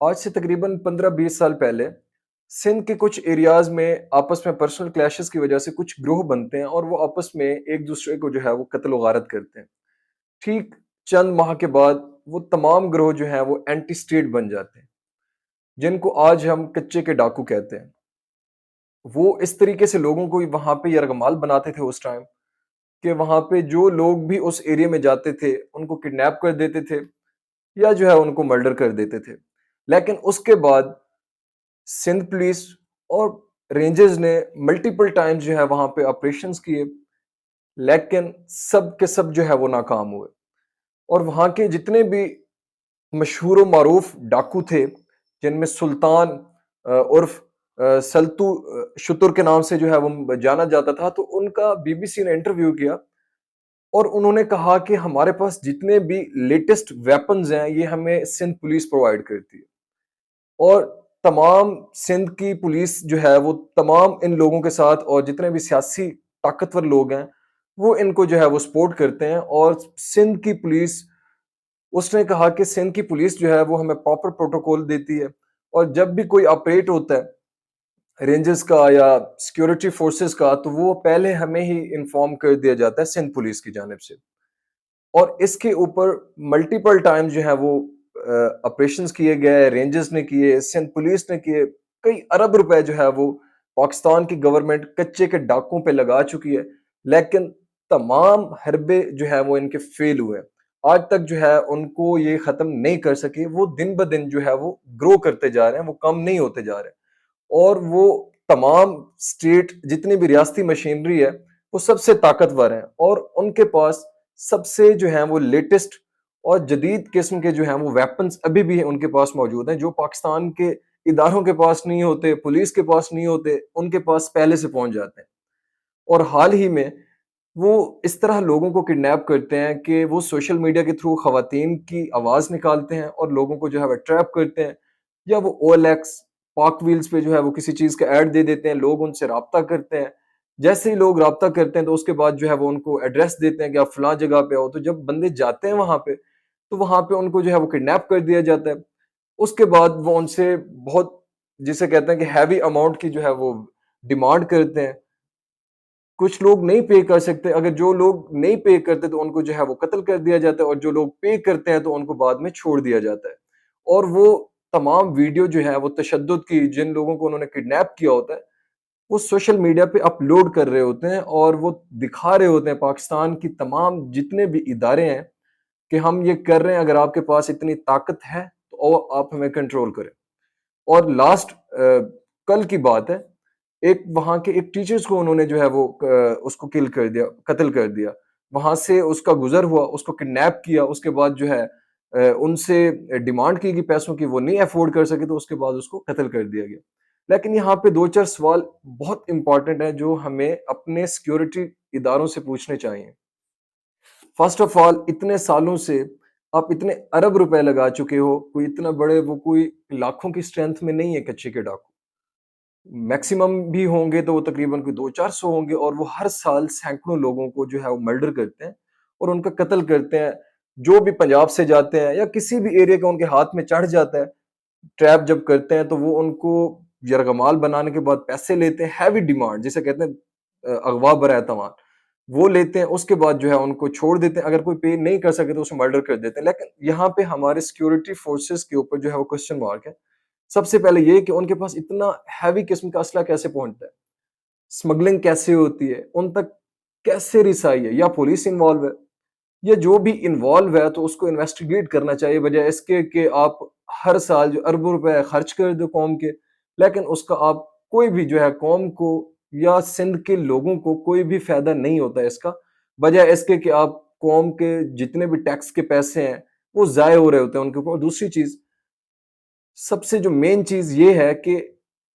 आज से तकरीबन 15-20 साल पहले सिंध के कुछ एरियाज में आपस में पर्सनल क्लैशेस की वजह से कुछ ग्रोह बनते हैं और वो आपस में एक दूसरे को जो है वो कत्ल वारत करते हैं। ठीक चंद माह के बाद वो तमाम ग्रोह जो है वो एंटी स्टेट बन जाते हैं, जिनको आज हम कच्चे के डाकू कहते हैं। वो इस तरीके से लोगों को वहां पे यरगमाल बनाते थे उस टाइम कि वहां पे जो लोग भी उस एरिया में जाते थे उनको किडनैप कर देते थे या जो है उनको मर्डर कर देते थे। लेकिन उसके बाद सिंध पुलिस और रेंजर्स ने मल्टीपल टाइम्स जो है वहां पे ऑपरेशंस किए, लेकिन सब के सब जो है वो नाकाम हुए। और वहां के जितने भी मशहूर व मारूफ डाकू थे, जिनमें सुल्तान उर्फ सल्तू शुतुर के नाम से जो है वो जाना जाता था, तो उनका बीबीसी ने इंटरव्यू किया और उन्होंने कहा कि हमारे पास जितने भी लेटेस्ट वेपन्स हैं ये हमें सिंध पुलिस प्रोवाइड करती है। और तमाम सिंध की पुलिस जो है वो तमाम इन लोगों के साथ और जितने भी सियासी ताकतवर लोग हैं, वो इनको जो है वो सपोर्ट करते हैं। और सिंध की पुलिस, उसने कहा कि सिंध की पुलिस जो है वो हमें प्रॉपर प्रोटोकॉल देती है और जब भी कोई ऑपरेट होता है रेंजर्स का या सिक्योरिटी फोर्सेस का, तो वो पहले हमें ही इन्फॉर्म कर दिया जाता है सिंध पुलिस की जानिब से। और इसके ऊपर मल्टीपल टाइम जो है वो ऑपरेशंस किए गए, रेंजर्स ने किए, सिंध पुलिस ने किए। कई अरब रुपए जो है वो पाकिस्तान की गवर्नमेंट कच्चे के डाकों पे लगा चुकी है, लेकिन तमाम हरबे जो है वो इनके फेल हुए। आज तक जो है उनको ये खत्म नहीं कर सके। वो दिन ब दिन जो है वो ग्रो करते जा रहे हैं, वो कम नहीं होते जा रहे हैं। और वो तमाम स्टेट जितनी भी रियासती मशीनरी है, वो सबसे ताकतवर है और उनके पास सबसे जो है वो लेटेस्ट और जदीद किस्म के जो हैं वो वेपन्स अभी भी उनके पास मौजूद हैं, जो पाकिस्तान के इदारों के पास नहीं होते, पुलिस के पास नहीं होते, उनके पास पहले से पहुंच जाते हैं। और हाल ही में वो इस तरह लोगों को किडनैप करते हैं कि वो सोशल मीडिया के थ्रू खवातीन की आवाज़ निकालते हैं और लोगों को जो है वो ट्रैप करते हैं, या वो ओएलएक्स, पाक व्हील्स पे जो है वो किसी चीज़ का ऐड दे देते हैं, लोग उनसे राब्ता करते हैं। जैसे ही लोग राब्ता करते हैं तो उसके बाद जो है वो उनको एड्रेस देते हैं कि आप फलाँ जगह पे आओ। तो जब बंदे जाते हैं वहाँ पे, तो वहाँ पे उनको जो है वो किडनैप कर दिया जाता है। उसके बाद वो उनसे बहुत, जिसे कहते हैं कि हैवी अमाउंट की जो है वो डिमांड करते हैं। कुछ लोग नहीं पे कर सकते, अगर जो लोग नहीं पे करते तो उनको जो है वो कत्ल कर दिया जाता है और जो लोग पे करते हैं तो उनको बाद में छोड़ दिया जाता है। और वो तमाम वीडियो जो है वो तशद्दुद की, जिन लोगों को उन्होंने किडनैप किया होता है, वो सोशल मीडिया पे अपलोड कर रहे होते हैं और वो दिखा रहे होते हैं पाकिस्तान की तमाम जितने भी इदारे हैं कि हम ये कर रहे हैं, अगर आपके पास इतनी ताकत है तो आप हमें कंट्रोल करें। और लास्ट कल की बात है, एक वहाँ के एक टीचर्स को उन्होंने जो है वो उसको किल कर दिया, कत्ल कर दिया। वहाँ से उसका गुज़र हुआ, उसको किडनैप किया, उसके बाद जो है उनसे डिमांड की गई पैसों की, वो नहीं अफ़ोर्ड कर सके तो उसके बाद उसको कत्ल कर दिया गया। लेकिन यहाँ पे 2-4 सवाल बहुत इम्पोर्टेंट हैं जो हमें अपने सिक्योरिटी इदारों से पूछने चाहिए। फर्स्ट ऑफ ऑल, इतने सालों से आप इतने अरब रुपए लगा चुके हो, कोई इतना बड़े, वो कोई लाखों की स्ट्रेंथ में नहीं है कच्चे के डाकू। मैक्सिमम भी होंगे तो वो तकरीबन कोई 200-400 होंगे और वो हर साल सैकड़ों लोगों को जो है वो मर्डर करते हैं और उनका कत्ल करते हैं। जो भी पंजाब से जाते हैं या किसी भी एरिया का उनके हाथ में चढ़ जाता है, ट्रैप जब करते हैं तो वो उनको यरगमाल बनाने के बाद पैसे लेते हैं, हैवी डिमांड जिसे कहते हैं अगवा बरए तमाम, वो लेते हैं। उसके बाद जो है उनको छोड़ देते हैं, अगर कोई पे नहीं कर सके तो उसे मर्डर कर देते हैं। लेकिन यहाँ पे हमारे सिक्योरिटी फोर्सेस के ऊपर जो है वो क्वेश्चन मार्क है। सबसे पहले ये कि उनके पास इतना हैवी किस्म का असला कैसे पहुंचता है, स्मगलिंग कैसे होती है, उन तक कैसे रिसाई है, या पुलिस इन्वॉल्व है, या जो भी इन्वॉल्व है तो उसको इन्वेस्टिगेट करना चाहिए, बजाय इसके कि आप हर साल जो अरबों रुपए खर्च कर दो कौम के, लेकिन उसका आप कोई भी जो है कौम को या सिंध के लोगों को कोई भी फायदा नहीं होता है इसका, बजाय इसके कि आप कौम के जितने भी टैक्स के पैसे हैं वो जाये हो रहे होते हैं उनके ऊपर। और दूसरी चीज, सबसे जो मेन चीज ये है कि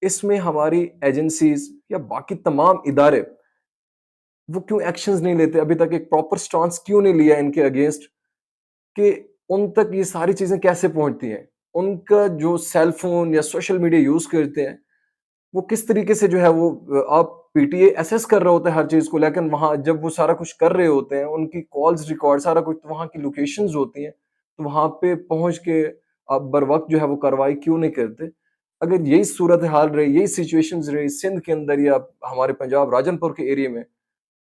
इसमें हमारी एजेंसीज या बाकी तमाम इदारे वो क्यों एक्शंस नहीं लेते अभी तक, एक प्रॉपर स्टांस क्यों नहीं लिया इनके अगेंस्ट कि उन तक ये सारी चीजें कैसे पहुंचती हैं। उनका जो सेल फोन या सोशल मीडिया यूज करते हैं, वो किस तरीके से जो है वो आप पीटीए एसेस कर रहे होते हैं हर चीज को, लेकिन वहां जब वो सारा कुछ कर रहे होते हैं, उनकी कॉल्स रिकॉर्ड सारा कुछ, तो वहां की लोकेशंस होती हैं, तो वहां पे पहुंच के आप बर वक़्त जो है वो कार्रवाई क्यों नहीं करते? अगर यही सूरत हाल रही, यही सिचुएशंस रही सिंध के अंदर या हमारे पंजाब राजनपुर के एरिया में,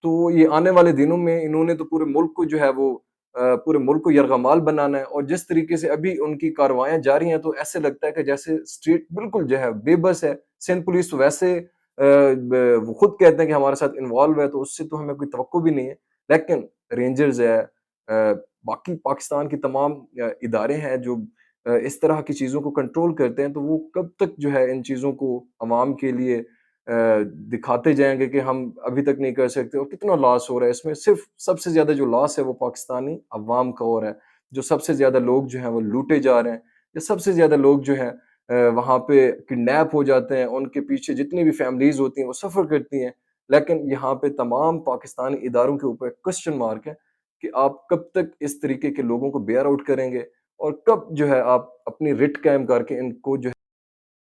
तो ये आने वाले दिनों में इन्होंने तो पूरे मुल्क को जो है वो पूरे मुल्क को यरगमाल बनाना है और जिस तरीके से अभी उनकी कार्रवाइयाँ जारी हैं, तो ऐसे लगता है कि जैसे स्टेट बिल्कुल जो है बेबस है। सिंध पुलिस तो वैसे वो खुद कहते हैं कि हमारे साथ इन्वॉल्व है, तो उससे तो हमें कोई तवक्को भी नहीं है। लेकिन रेंजर्स है बाकी पाकिस्तान के तमाम इदारे हैं जो इस तरह की चीज़ों को कंट्रोल करते हैं, तो वो कब तक जो है इन चीज़ों को अवाम के लिए दिखाते जाएँगे कि हम अभी तक नहीं कर सकते और कितना लॉस हो रहा है इसमें। सिर्फ़ सबसे ज़्यादा जो लॉस है वो पाकिस्तानी अवाम का हो रहा है। जो सबसे ज़्यादा लोग जो हैं वो लूटे जा रहे हैं या सबसे ज़्यादा लोग जो हैं वहाँ पे किडनैप हो जाते हैं। उनके पीछे जितनी भी फैमिलीज़ होती हैं वो सफ़र करती हैं। लेकिन यहाँ पे तमाम पाकिस्तानी इदारों के ऊपर क्वेश्चन मार्क है कि आप कब तक इस तरीके के लोगों को बेयर आउट करेंगे और कब जो है आप अपनी रिट कायम करके इनको जो